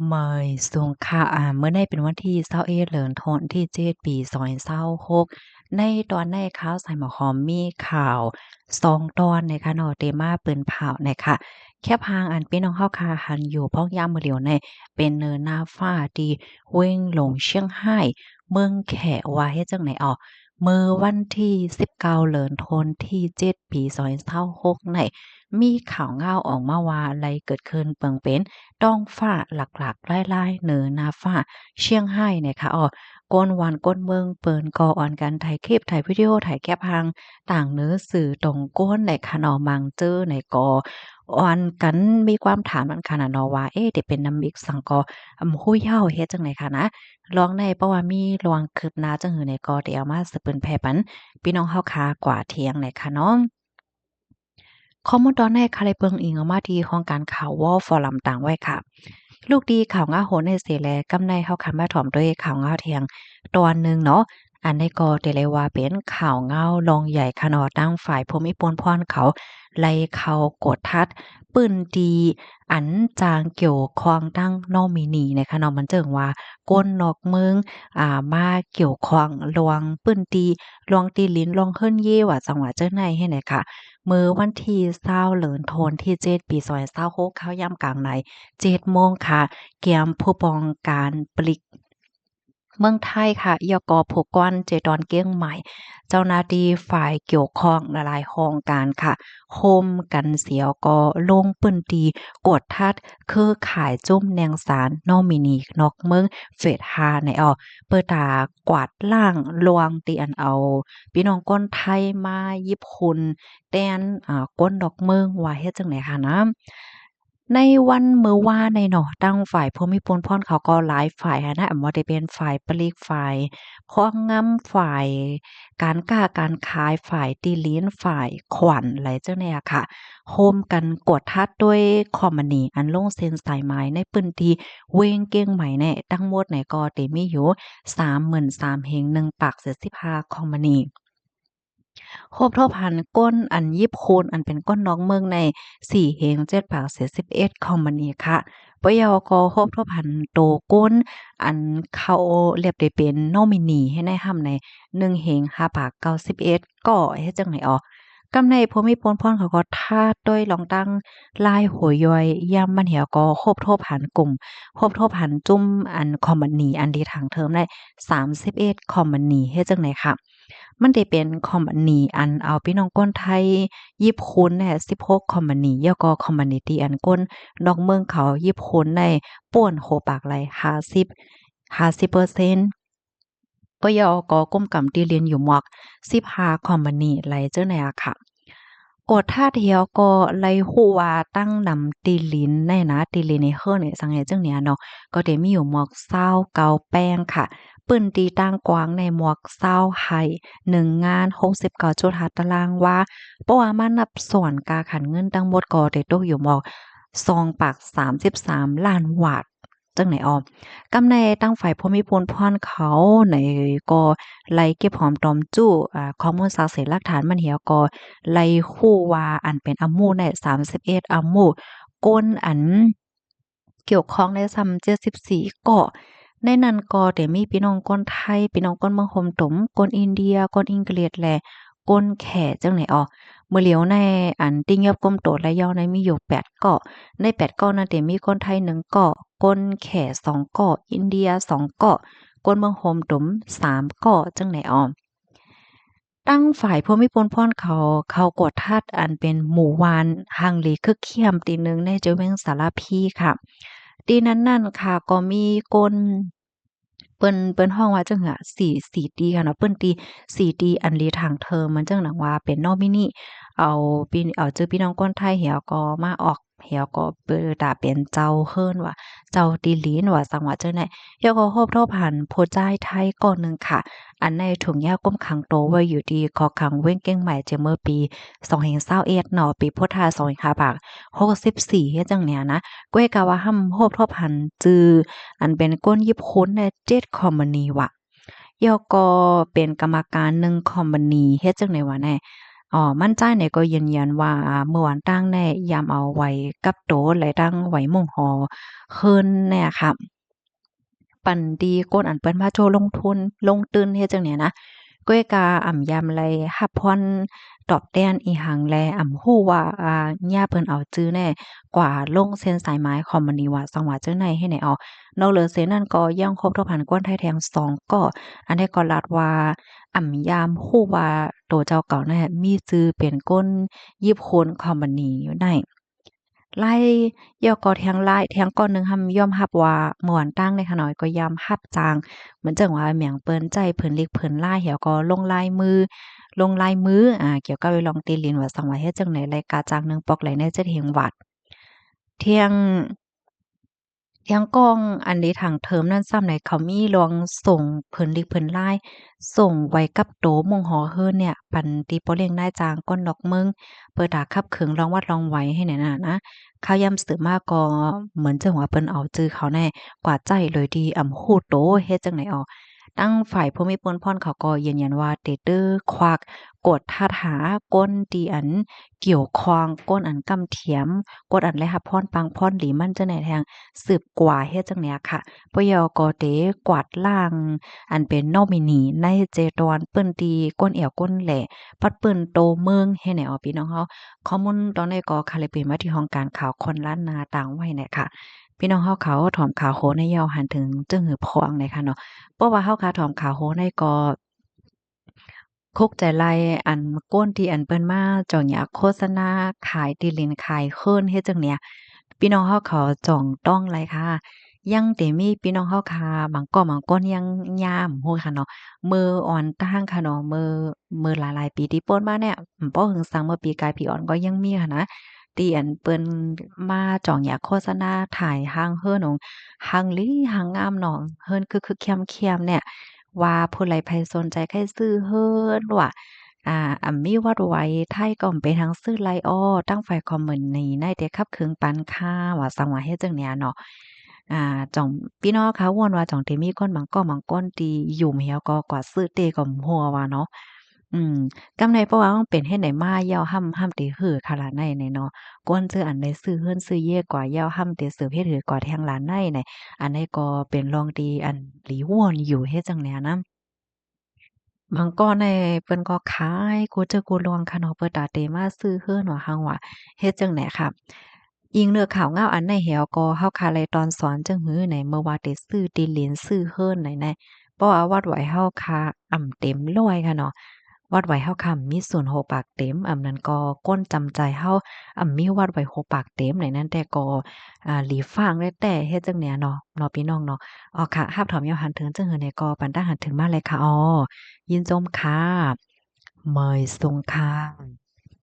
เมยสูงค่ะเมื่อในเป็นวันที่21เดือนธันวาคมที่7ปี2026ในตอนในข่าวใส่หมอหอมมีข่าว2ตอนนะคะเนาะเตมาเปิ้นเผานะคะแคบหางอันพี่น้องเฮาคาหันอยู่พ้องยามมื้อเหลียวในเป็นเนินนาฟ้าที่เว้งหลงเชียงไฮ้เมืองแขว่าเฮ็ดจังไหนอ้อมื้อวันที่19เดือนธันวาคมที่7ปี2026ในมีข่าวง่าวออกมาว่าอะไรเกิดขึ้นเปิงเป็นต้องฟ้าหลักๆหลายๆเหนือนาฟ้าเชียงไฮ้เนี่ยค่ะอ้อก้นวันก้นเมืองเปิ้นก่อออนกันถ่ายคลิปถ่ายวิดีโอถ่ายแคปหางต่างเนื้อสื่อตรงก้นในค่ะเนาะมังเจอในก่อออนกันมีความถามอันค่ะน่ะเนาะว่าเอ๊ะได้เป็นน้ำมิกสังกอฮู้เย้าเฮ็ดจังได๋ค่ะนะลองในเพราะว่ามีลวงคืบหน้าจังหือในก็ได้เอามาสืบเปิ้นแผ่ปันพี่น้องเฮาค่ะกว่าเที่ยงในค่ะเนาะ ข้อมูลตอนแรกค่ะได้เบิ่งอิงเอามาที่ของการข่าว Wall Forum ต่างไว้ค่ะลูกดีข่าวง่าโหนในเสแลกำในเฮาคันมาถ่อมด้วยข่าวง่าเที่ยงตอนหนึ่งเนาะอันนี้ก็ได้เลยว่าเป็นข่าวง่าวรองใหญ่คะเนาะตั้งฝ่ายภูมิพลพรเขาไล่เข้ากดทัดปื้นดีอันจางเกี่ยวข้องตั้งนอมินีนะคะเนาะมันเจิงว่าก้นนอกเมืองมาเกี่ยวข้องลวงปื้นตีลวงตีลิ้นลวงเฮิรนเย่ว่าจังหวัดเจ้าในให้ไหนค่ะ มื้อวันที่20เหรินธันวาคมที่7ปี2026เข้ายามกลางใน7โมงค่ะเกียมผู้ป้องกันปลีกเมืองไทยค่ะยกผู้ก้อนเจดอนเกี้ยงใหม่เจ้าหน้าที่ฝ่ายเกี่ยวข้องหลายๆโครงการค่ะร่วมกันเสียวก็ลงพื้นที่กวดทัดเครือข่ายจุ้มแนงสารนอมินีนอกเมืองเฟส5ในเปิดตากวาดล้างลวงตีอันเอาพี่น้องคนไทยมายิบคุณแต้นก้นดอกเมืองว่าเฮ็ดจั่งใดค่ะนะในวันมื้อวานในเนาะตั้งฝ่ายภูมิพลพรเขาก็หลายฝ่ายหั้นนะบ่ได้เป็นฝ่ายปลีกฝ่ายครอบงำฝ่ายการค้าการขายฝ่ายตีลิ้นฝ่ายขวัญอะไรจั่งใดอะค่ะร่วมกันกวดทัดด้วยคอมมานีอันลงเซ็นสายไม้ในพื้นที่เวยงเก้งใหม่แน่ทั้งหมดเนี่ยก็ได้มีอยู่33,000เฮง1ปาก75คอมมานี ครบถ้วนพันก้นอันยิบคูณอันเป็นก้นน้องเมืองใน4เฮง7ปากเศษ11คอมมานีค่ะปยกครบถ้วนพันโตก้นอันเขาเรียบได้เป็นนอมินีให้ในห้ำใน1เฮง5ปาก91ก็เฮ็ดจังได๋อ้อกำในภูมิพลพรเขาก็ทาดด้วยลองตั้งลายหัวย้อยย่ำมันเหี่ยวก็ครบถ้วนพันกลุ่มครบถ้วนพันจุ่มอันคอมมานีอันที่ทางเทิมได้31คอมมานีเฮ็ดจังได๋ค่ะ มันได้เป็นคอมพานีอันเอาพี่น้องก้นไทยยิบคุณแหน่16คอมพานีแล้วก็คอมมิวนิตีอันก้นนอกเมืองเขายิบคุณในป่วนโหปากไหล50%ปยกก้มกำตีเรียนอยู่หมวก15คอมพานีไหลเจ้าไหนอะค่ะ กดท่าเทียวก็ไล่ฮู้ว่าตั้งนำตีลิ้นในนะตีลิ้นในเฮิรนเนี่ยสังเกตจังเนี้ยเนาะก็ได้มีอยู่หมวกเศร้าเกาแป้งค่ะปื้นตีตั้งกว้างในหมวกเศร้าไห้1งาน69.5ตารางวาเพราะว่ามานับส่วนกาขันเงินทั้งหมดก็ได้ตกอยู่หมวก2ปาก33ล้านบาทจังไหนอ้อกำในตั้งฝ่ายภูมิพลพรเขาในก็ไล่เก็บหอมตอมจู้ข้อมูลสักเสหลักฐานมันเหี่ยวก็ ไล่คู่ว่าอันเป็นอัมมูใน31อัมมูก้นอันเกี่ยวข้องในซ้ำ74เกาะในนั้นก็ได้มีพี่น้องคนไทยพี่น้องคนเมืองโฮมตมคนอินเดียคนอังกฤษและคนแขจังไหนอ้อมื้อเหลียวในอันติ่งยอบก้มโตและยาวในมีอยู่8เกาะใน8เกาะนั้นได้มีคนไทย1เกาะคนแข2เกาะอินเดีย2เกาะคนเมืองโฮมตม3เกาะจังไหนอ้อ ตั้งฝ่ายภูมิพลพรเขากดทัดอันเป็นหมู่วานฮังเลคึกเคียมตีหนึ่งในเจ้าเวียงสารพีค่ะตีนั้นนั่นค่ะก็มีคนเปิ้นฮ้องว่าจังหะ4ตีค่ะเนาะเปิ้นตี4ตีอันลีทางเทิมมันจังหนังว่าเป็นนอมินีเอาชื่อพี่น้องคนไทยเหี่ยวก็มาออกเหี่ยวก็เปิดตาเป็นเจ้าเฮิรนว่าเจ้าติลีนว่าจังหวะจังได๋เหี่ยวก็โฮบโทผ่านโพจ่ายไทยก่อนหนึ่งค่ะ อันในถุงยาก้มขังโตไว้อยู่ที่คอขังเว้งเก้งใหม่เจเมื่อปี2021เนาะปีพุทธศักราช64เฮ็ดจังเนี้ยนะก้วยกะว่าห่ำโฮบทบหันจืออันเป็นก้นยิบคุ้นใน7คอมมานีว่ะยก็เป็นกรรมการ1คอมมานีเฮ็ดจังได๋วะแน่ มั่นใจเนี่ยก็ยืนยันว่าเมื่อวานตั้งแน่ยามเอาไว้กับโตและตั้งไว้หม่งหอเฮิรนเนี่ยค่ะปันดีก้นอันเปิ้นว่าโจลงทุนลงทุนเฮ็ดจังเนี่ยนะก้วยกายามไลรับผ่อนตอบแทนอีหังแลฮู้ว่าย่าเพิ่นเอาจื้อแน่กว่าลงเซ็นสายไม้คอมมานีว่าสังว่าจังไหนให้ไหนเอานอกเหลือเสียนั้นก็ยังครบทุกพันกวนไทยแทง2ก็อันนี้ก็ลัดว่า ยามฮู้ว่าโตเจ้าเก่านั่นมีชื่อเป็นก้นยิบโคนคอมมานีอยู่ได้ไล่ย่อก็แทงไล่แทงก้อนหนึ่งยอมรับว่าเมื่อวานตั้งในขน้อยก็ยามรับจางเหมือนจังว่าเหมียงเปิ้นใจเพิ่นเล็กเพิ่นล่าเหี่ยวก็ลงลายมือเกี่ยวกับไว้ลองตีลินว่าสังว่าเฮ็ดจังไหนรายการจางหนึ่งปอกไหลในจะเทียงวัดเที่ยง ยังกองอันนี้ทางเทอมนั้นซ้ำไหนเขามีลองส่งเพิ่นลิกเพิ่นลายส่งไว้กับโตหม่องหอเฮิรนเนี่ยปันติโปเลี้ยงนายจางก้นดอกเมืองเปิดาคับเคิงรองวัดรองไหวให้เนี่ยนะข้าวยำสืบมาก็เหมือนจังว่าเปิ้นเอาจื้อเขาแน่กว่าใจเลยดีฮู้โตเฮ็ดจังไหนอ้อตั้งฝ่ายผู้มีพลพรเขาก็ยืนยันว่าเตเตอร์ควักกดท่าถาก้นตีอันเกี่ยวคองก้นอันกำเถียมกดอันและรับพรปังพรหลีมันจังไหนแทง สืบกว่าเฮ็ดจังเนี้ยค่ะปยกเตกวาดล่างอันเป็นนอมินีในเจตวันเปิ้นตีก้นแอวก้นแหล่ปัดเปิ้นโตเมืองให้แหนอพี่น้องเฮาข้อมูลตอนนี้ก็คาเลยเป็นมาที่ห้องการข่าวคนล้านนาต่างไว้เนี่ยค่ะพี่น้องเฮาเขาถอมข่าวโหในยาวหันถึงจึงหือพองเลยค่ะเนาะเพราะว่าเฮาค่ะถอมข่าวโหในก็คุกใจไล่อันก้นที่อันเปิ้นมาเจาะหยักโฆษณาขายติลินขายเคินเฮ็ดจังเนี้ย พี่น้องเฮาเขาจ้องต้องเลยค่ะยังแต่มีพี่น้องเฮาค่ะบางก้อนยังย่ามโหค่ะเนาะมืออ่อนตั้งค่ะเนาะมือหลายๆปีที่ผ่านมาเนี่ยบ่ถึงซังเมื่อปีกายปีอ่อนก็ยังมีค่ะนะที่อันเปิ้นมาจ้องอยากโฆษณาถ่ายห้างเฮิรนของห้างหลีห้างงามเนาะเฮิรนคึกๆเคียมๆเนี่ยว่าผู้ใดไผสนใจใครซื้อเฮิรนว่า มีวัดไว้ไทยก็เป็นทั้งซื้อไลอ้อตั้งไฟคอมเมนต์นี้ในแต่คับเคืองปันค่าว่าสังว่าเฮ็ดจังเนี้ยเนาะจ่องพี่น้องเขาวอนว่าจ่องที่มีคนบางก้อนที่อยู่เหี่ยวก็กว่าซื้อเตก็หัวว่าเนาะอืมกำไรเพราะว่ามันเป็นเฮ็ดได้มายาวห่ำเตหือค่ะล่ะในเนาะก้นซื้ออันใดซื้อเฮือนซื้อเย่กว่ายาวห่ำเตสือเฮ็ดหือกว่าแทงหลานในอันนี้ก็เป็นรองดีอันหลีว่อนอยู่เฮ็ดจังเนี้ยนำ บางก้อนในเปิ้นก็ขายกูเจอกูลวงค่ะเนาะเปิดตาเตมาซื้อเฮือนว่าฮั่งว่าเฮ็ดจั่งใดค่ะอิงเนื้อข่าวเงาอันในแหวก็เฮาคาไลตอนสอนจังหื้อไหนเมื่อว่าได้ซื้อดินเหลนซื้อเฮือนไหนแน่เพราะว่าวัดไหวเฮาคาเต็มร้อยค่ะเนาะวัดไหวเฮาค่ะมีศูนย์โฮปากเต็มนั้นก็ก้นจำใจเฮามีวัดไหวโฮปากเต็มไหนนั้นแต่ก็หลีฟางได้แต่เฮ็ดจั่งเนี้ยเนาะพี่น้องเนาะอ๋อค่ะรับถอมยามหันถึงจังหื้อในก็ปันตาหันถึงมาเลยค่ะอ๋อ ยินจมค่ะเมยทรงค่ะ